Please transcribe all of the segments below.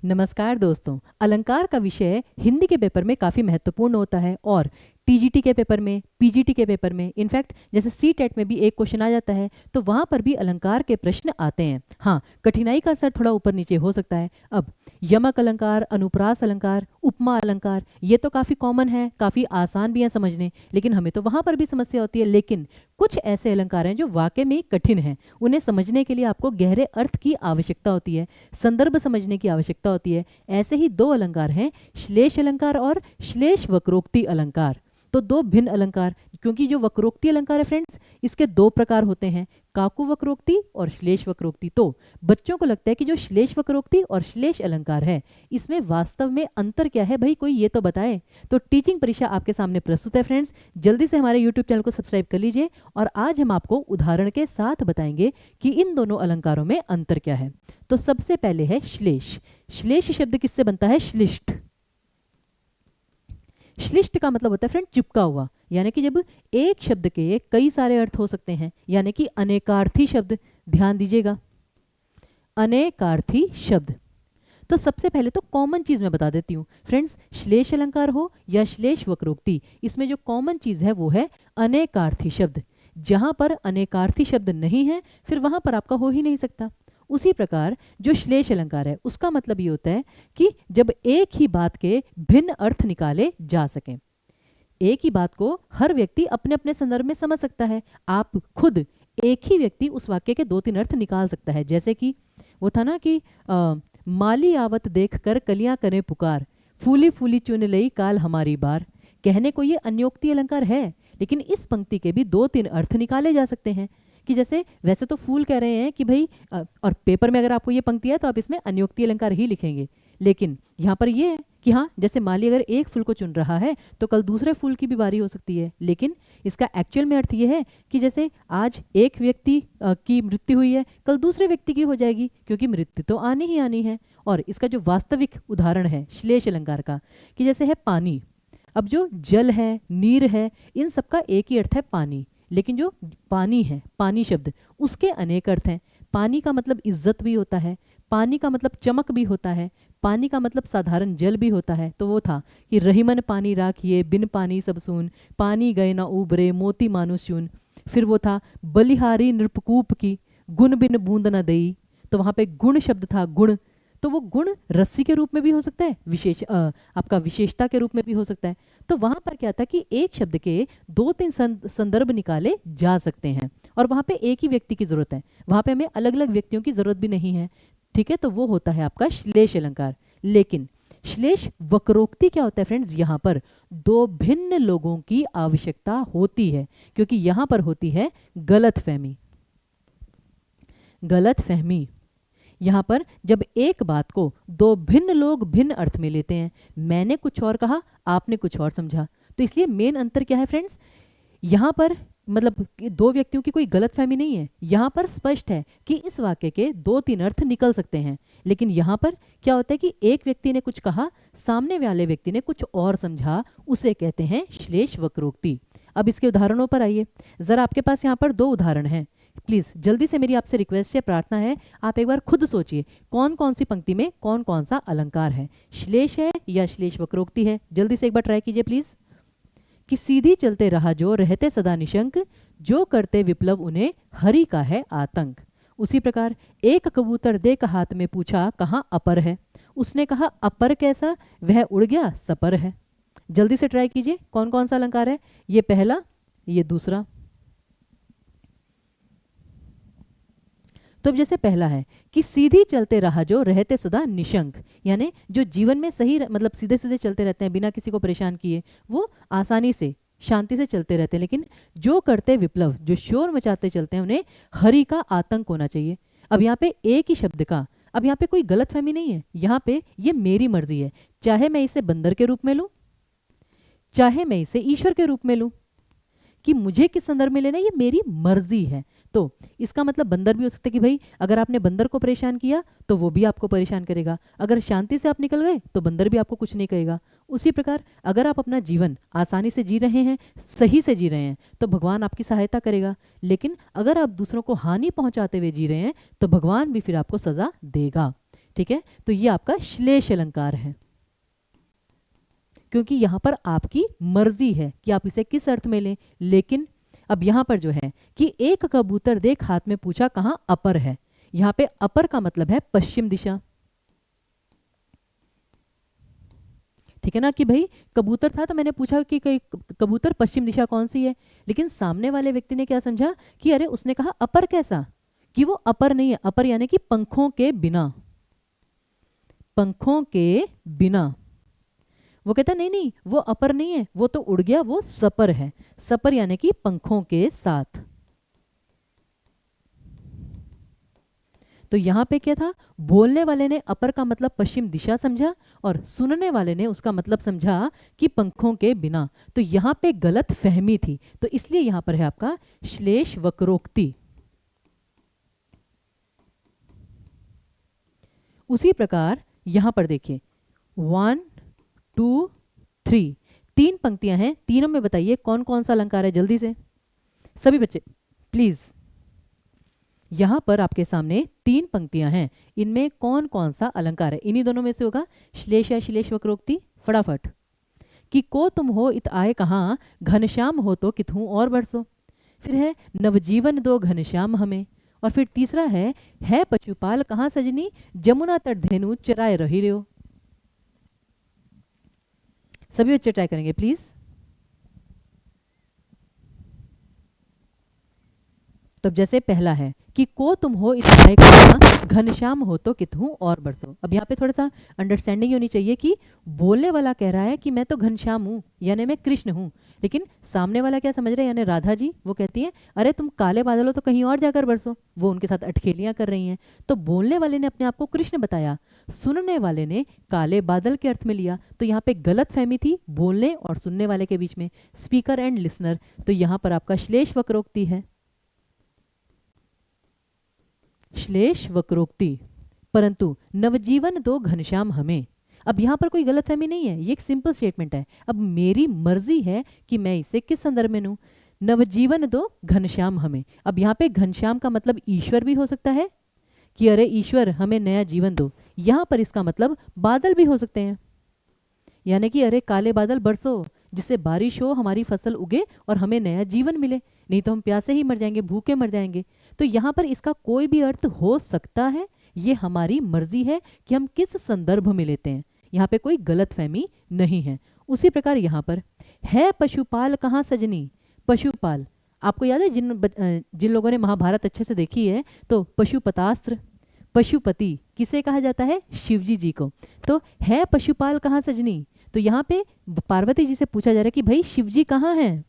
नमस्कार दोस्तों। अलंकार का विषय हिंदी के पेपर में काफ़ी महत्वपूर्ण होता है और टीजीटी के पेपर में, पीजीटी के पेपर में, इनफैक्ट जैसे सीटेट में भी एक क्वेश्चन आ जाता है तो वहाँ पर भी अलंकार के प्रश्न आते हैं। हाँ, कठिनाई का स्तर थोड़ा ऊपर नीचे हो सकता है। अब यमक अलंकार, अनुप्रास अलंकार, उपमा अलंकार, ये तो काफ़ी कॉमन है, काफ़ी आसान भी है समझने, लेकिन हमें तो वहाँ पर भी समस्या होती है। लेकिन कुछ ऐसे अलंकार हैं जो वाकई में कठिन हैं, उन्हें समझने के लिए आपको गहरे अर्थ की आवश्यकता होती है, संदर्भ समझने की आवश्यकता होती है। ऐसे ही दो अलंकार हैं, श्लेष अलंकार और श्लेष वक्रोक्ति अलंकार। तो दो भिन्न अलंकार, क्योंकि जो वक्रोक्ति अलंकार है फ्रेंड्स, इसके दो प्रकार होते हैं, काकु वक्रोक्ति और श्लेष वक्रोक्ति। तो बच्चों को लगता है कि जो श्लेष वक्रोक्ति और श्लेष अलंकार है, इसमें वास्तव में अंतर क्या है भाई, कोई ये तो बताए। तो टीचिंग परीक्षा आपके सामने प्रस्तुत है फ्रेंड्स, जल्दी से हमारे यूट्यूब चैनल को सब्सक्राइब कर लीजिए और आज हम आपको उदाहरण के साथ बताएंगे कि इन दोनों अलंकारों में अंतर क्या है। तो सबसे पहले है श्लेष। श्लेष शब्द किससे बनता है? श्लिष्ट। श्लिष्ट का मतलब होता है फ्रेंड चिपका हुआ, यानी कि जब एक शब्द के कई सारे अर्थ हो सकते हैं, यानी कि अनेकार्थी शब्द। ध्यान दीजिएगा, अनेकार्थी शब्द। तो सबसे पहले तो कॉमन चीज मैं बता देती हूँ फ्रेंड्स, श्लेष अलंकार हो या श्लेष वक्रोक्ति, इसमें जो कॉमन चीज है वो है अनेकार्थी शब्द। जहां पर अनेकार्थी शब्द नहीं है फिर वहां पर आपका हो ही नहीं सकता। उसी प्रकार जो श्लेष अलंकार है उसका मतलब ये होता है कि जब एक ही बात के भिन्न अर्थ निकाले जा सकें। एक ही बात को हर व्यक्ति अपने अपने संदर्भ में समझ सकता है। आप खुद एक ही व्यक्ति उस वाक्य के दो तीन अर्थ निकाल सकता है। जैसे कि वो था ना कि माली आवत देख कर कलियां करें पुकार, फूली फूली चुन लई काल हमारी बार। कहने को ये अन्योक्ति अलंकार है, लेकिन इस पंक्ति के भी दो तीन अर्थ निकाले जा सकते हैं। कि जैसे वैसे तो फूल कह रहे हैं कि भाई और पेपर में अगर आपको ये पंक्ति है तो आप इसमें अन्योक्ति अलंकार ही लिखेंगे, लेकिन यहाँ पर ये है कि हाँ, जैसे माली अगर एक फूल को चुन रहा है तो कल दूसरे फूल की भी बारी हो सकती है। लेकिन इसका एक्चुअल में अर्थ ये है कि जैसे आज एक व्यक्ति की मृत्यु हुई है, कल दूसरे व्यक्ति की हो जाएगी, क्योंकि मृत्यु तो आनी ही आनी है। और इसका जो वास्तविक उदाहरण है श्लेष अलंकार का, कि जैसे है पानी। अब जो जल है, नीर है, इन सबका एक ही अर्थ है पानी, लेकिन जो पानी है, पानी शब्द, उसके अनेक अर्थ हैं। पानी का मतलब इज्जत भी होता है, पानी का मतलब चमक भी होता है, पानी का मतलब साधारण जल भी होता है। तो वो था कि रहीमन पानी राखिए, बिन पानी सब सून, पानी गए ना उबरे, मोती मानुष चून। फिर वो था बलिहारी नृपकूप की, गुण बिन बूंद न दई। तो वहां पे गुण शब्द था, गुण। तो वो गुण रस्सी के रूप में भी हो सकता है, आपका विशेषता के रूप में भी हो सकता है। तो वहां पर क्या था कि एक शब्द के दो तीन संदर्भ निकाले जा सकते हैं और वहां पे एक ही व्यक्ति की जरूरत है, वहां पे हमें अलग अलग व्यक्तियों की जरूरत भी नहीं है। ठीक है, तो वो होता है आपका श्लेष अलंकार। लेकिन श्लेष वक्रोक्ति क्या होता है फ्रेंड्स? यहां पर दो भिन्न लोगों की आवश्यकता होती है, क्योंकि यहां पर होती है गलत फहमी। गलत फहमी यहां पर जब एक बात को दो भिन्न लोग भिन्न अर्थ में लेते हैं, मैंने कुछ और कहा, आपने कुछ और समझा, तो इसलिए मेन अंतर क्या है फ्रेंड्स? यहां पर मतलब कि दो व्यक्तियों की कोई गलतफहमी नहीं है, यहां पर स्पष्ट है कि इस वाक्य के दो तीन अर्थ निकल सकते हैं। लेकिन यहां पर क्या होता है कि एक व्यक्ति ने कुछ कहा, सामने वाले व्यक्ति ने कुछ और समझा, उसे कहते हैं श्लेष वक्रोक्ति। अब इसके उदाहरणों पर आइए। जरा आपके पास यहाँ पर दो उदाहरण हैं, प्लीज जल्दी से मेरी आपसे रिक्वेस्ट है, प्रार्थना है, आप एक बार खुद सोचिए कौन कौन सी पंक्ति में कौन कौन सा अलंकार है, श्लेष है या श्लेष वक्रोक्ति है। जल्दी से एक बार ट्राई कीजिए प्लीज। कि सीधी चलते रहा जो रहते सदा निशंक, जो करते विप्लव उन्हें हरि का है आतंक। उसी प्रकार एक कबूतर देख हाथ में पूछा कहाँ अपर है, उसने कहा अपर कैसा, वह उड़ गया सपर है। जल्दी से ट्राई कीजिए कौन कौन सा अलंकार है, ये पहला, ये दूसरा। तो अब जैसे पहला है कि सीधी चलते रहा जो रहते सदा निशंक, यानी जो जीवन में सही मतलब सीधे सीधे चलते रहते हैं बिना किसी को परेशान किए, वो आसानी से शांति से चलते रहते हैं। लेकिन जो करते विप्लव, जो शोर मचाते चलते हैं, उन्हें हरि का आतंक होना चाहिए। अब यहाँ पे एक ही शब्द का, अब यहाँ पे कोई गलतफहमी नहीं है, यहाँ पे ये मेरी मर्जी है, चाहे मैं इसे बंदर के रूप में लूं, चाहे मैं इसे ईश्वर के रूप में लूं, कि मुझे किस संदर्भ में लेना है, ये मेरी मर्जी है। तो इसका मतलब बंदर भी हो सकता है कि भाई अगर आपने बंदर को परेशान किया तो वो भी आपको परेशान करेगा, अगर शांति से आप निकल गए तो बंदर भी आपको कुछ नहीं कहेगा। उसी प्रकार अगर आप अपना जीवन आसानी से जी रहे हैं, सही से जी रहे हैं, तो भगवान आपकी सहायता करेगा। लेकिन अगर आप दूसरों को हानि पहुंचाते हुए जी रहे हैं तो भगवान भी फिर आपको सजा देगा। ठीक है, तो ये आपका श्लेष अलंकार है, क्योंकि यहां पर आपकी मर्जी है कि आप इसे किस अर्थ में लें। लेकिन अब यहां पर जो है कि एक कबूतर देख हाथ में पूछा कहां अपर है, यहां पे अपर का मतलब है पश्चिम दिशा, ठीक है ना, कि भाई कबूतर था तो मैंने पूछा कि कबूतर पश्चिम दिशा कौन सी है, लेकिन सामने वाले व्यक्ति ने क्या समझा कि अरे उसने कहा अपर कैसा, कि वो अपर नहीं है, अपर यानी कि पंखों के बिना, पंखों के बिना। वो कहता नहीं नहीं वो अपर नहीं है, वो तो उड़ गया, वो सपर है, सपर यानी कि पंखों के साथ। तो यहां पे क्या था, बोलने वाले ने अपर का मतलब पश्चिम दिशा समझा और सुनने वाले ने उसका मतलब समझा कि पंखों के बिना। तो यहां पे गलत फहमी थी, तो इसलिए यहां पर है आपका श्लेष वक्रोक्ति। उसी प्रकार यहां पर देखिए 1 2 3 तीन पंक्तियां हैं, तीनों में बताइए कौन कौन सा अलंकार है, जल्दी से सभी बच्चे प्लीज। यहां पर आपके सामने तीन पंक्तियां हैं, इनमें कौन कौन सा अलंकार है, इन्हीं दोनों में से होगा श्लेष या श्लेष वक्रोक्ति। फटाफट, कि को तुम हो इत आए कहाँ, घनश्याम हो तो किथूं और बरसो, फिर है नवजीवन दो घनश्याम हमें, और फिर तीसरा है पशुपाल कहाँ सजनी, जमुना तट धेनु चराए रही रहो। सभी बच्चे ट्राई करेंगे प्लीज। तो जैसे पहला है कि को तुम हो इस घनश्याम हो तो कितहूं और बरसो। अब यहाँ पे थोड़ा सा अंडरस्टैंडिंग होनी चाहिए कि बोलने वाला कह रहा है कि मैं तो घनश्याम हूँ यानी मैं कृष्ण हूँ, लेकिन सामने वाला क्या समझ रहे हैं, यानी राधा जी वो कहती है अरे तुम काले बादल हो तो कहीं और जाकर बरसो, वो उनके साथ अटखेलियां कर रही हैं। तो बोलने वाले ने अपने आप को कृष्ण बताया, सुनने वाले ने काले बादल के अर्थ में लिया। तो यहाँ पे गलत फहमी थी बोलने और सुनने वाले के बीच में, स्पीकर एंड लिसनर। तो यहाँ पर आपका श्लेष वक्रोक्ति है, श्लेष वक्रोक्ति। परंतु नवजीवन दो घनश्याम हमें, अब यहां पर कोई गलतफहमी नहीं है, ये एक सिंपल स्टेटमेंट है। अब मेरी मर्जी है कि मैं इसे किस संदर्भ में लूं, नवजीवन दो घनश्याम हमें। अब यहां पे घनश्याम का मतलब ईश्वर भी हो सकता है कि अरे ईश्वर हमें नया जीवन दो, यहां पर इसका मतलब बादल भी हो सकते हैं, यानी कि अरे काले बादल बरसो जिससे बारिश हो, हमारी फसल उगे और हमें नया जीवन मिले, नहीं तो हम प्यासे ही मर जाएंगे, भूखे मर जाएंगे। तो यहाँ पर इसका कोई भी अर्थ हो सकता है, ये हमारी मर्जी है कि हम किस संदर्भ में लेते हैं, यहाँ पे कोई गलतफहमी नहीं है। उसी प्रकार यहाँ पर है पशुपाल कहाँ सजनी, पशुपाल आपको याद है, जिन लोगों ने महाभारत अच्छे से देखी है तो पशुपतास्त्र, पशुपति किसे कहा जाता है, शिवजी जी को। तो है पशुपाल कहाँ सजनी, तो यहाँ पे पार्वती जी से पूछा जा रहा है कि भाई शिवजी कहाँ हैं,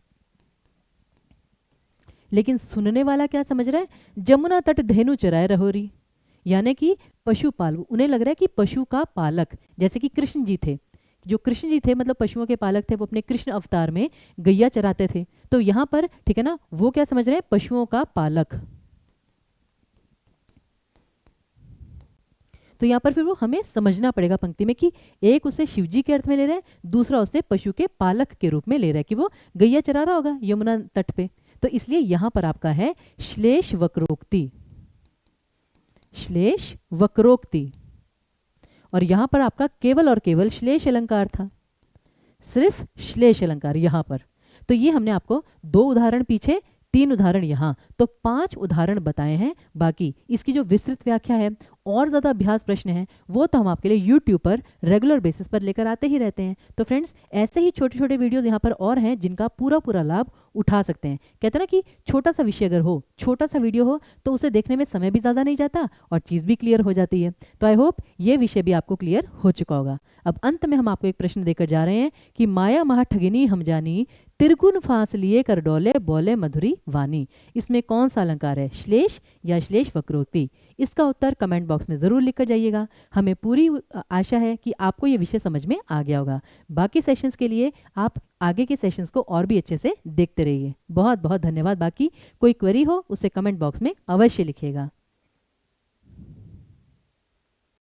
लेकिन सुनने वाला क्या समझ रहा है, जमुना तट धेनु चराए रहोरी, यानी कि पशुपाल, उन्हें लग रहा है कि पशु का पालक, जैसे कि कृष्ण जी थे, जो कृष्ण जी थे मतलब पशुओं के पालक थे, वो अपने कृष्ण अवतार में गैया चराते थे। तो यहां पर ठीक है ना, वो क्या समझ रहे हैं, पशुओं का पालक। तो यहाँ पर फिर वो हमें समझना पड़ेगा पंक्ति में कि एक उसे शिवजी के अर्थ में ले रहा है, दूसरा उसे पशु के पालक के रूप में ले रहा है कि वो गैया चरा रहा होगा यमुना तट पे। तो इसलिए यहां पर आपका है श्लेष वक्रोक्ति, श्लेष वक्रोक्ति। और यहां पर आपका केवल और केवल श्लेष अलंकार था, सिर्फ श्लेष अलंकार यहां पर। तो ये हमने आपको 2 उदाहरण पीछे, 3 उदाहरण यहाँ, तो 5 उदाहरण बताए हैं। बाकी इसकी जो विस्तृत व्याख्या है और ज़्यादा अभ्यास प्रश्न हैं वो तो हम आपके लिए यूट्यूब पर रेगुलर बेसिस पर लेकर आते ही रहते हैं। तो फ्रेंड्स ऐसे ही छोटे छोटे वीडियोस यहाँ पर और हैं जिनका पूरा पूरा लाभ उठा सकते हैं। कहते हैं ना कि छोटा सा विषय अगर हो, छोटा सा वीडियो हो तो उसे देखने में समय भी ज़्यादा नहीं जाता और चीज़ भी क्लियर हो जाती है। तो आई होप ये विषय भी आपको क्लियर हो चुका होगा। अब अंत में हम आपको एक प्रश्न देकर जा रहे हैं कि माया महा ठगिनी हम जानी, तिरगुन फांस लिए कर डोले बोले मधुरी वाणी। इसमें कौन सा अलंकार है, श्लेष या श्लेष वक्रोक्ति? इसका उत्तर कमेंट बॉक्स में ज़रूर लिख कर जाइएगा। हमें पूरी आशा है कि आपको ये विषय समझ में आ गया होगा। बाकी सेशंस के लिए आप आगे के सेशंस को और भी अच्छे से देखते रहिए। बहुत बहुत धन्यवाद। बाकी कोई क्वेरी हो उसे कमेंट बॉक्स में अवश्य लिखिएगा।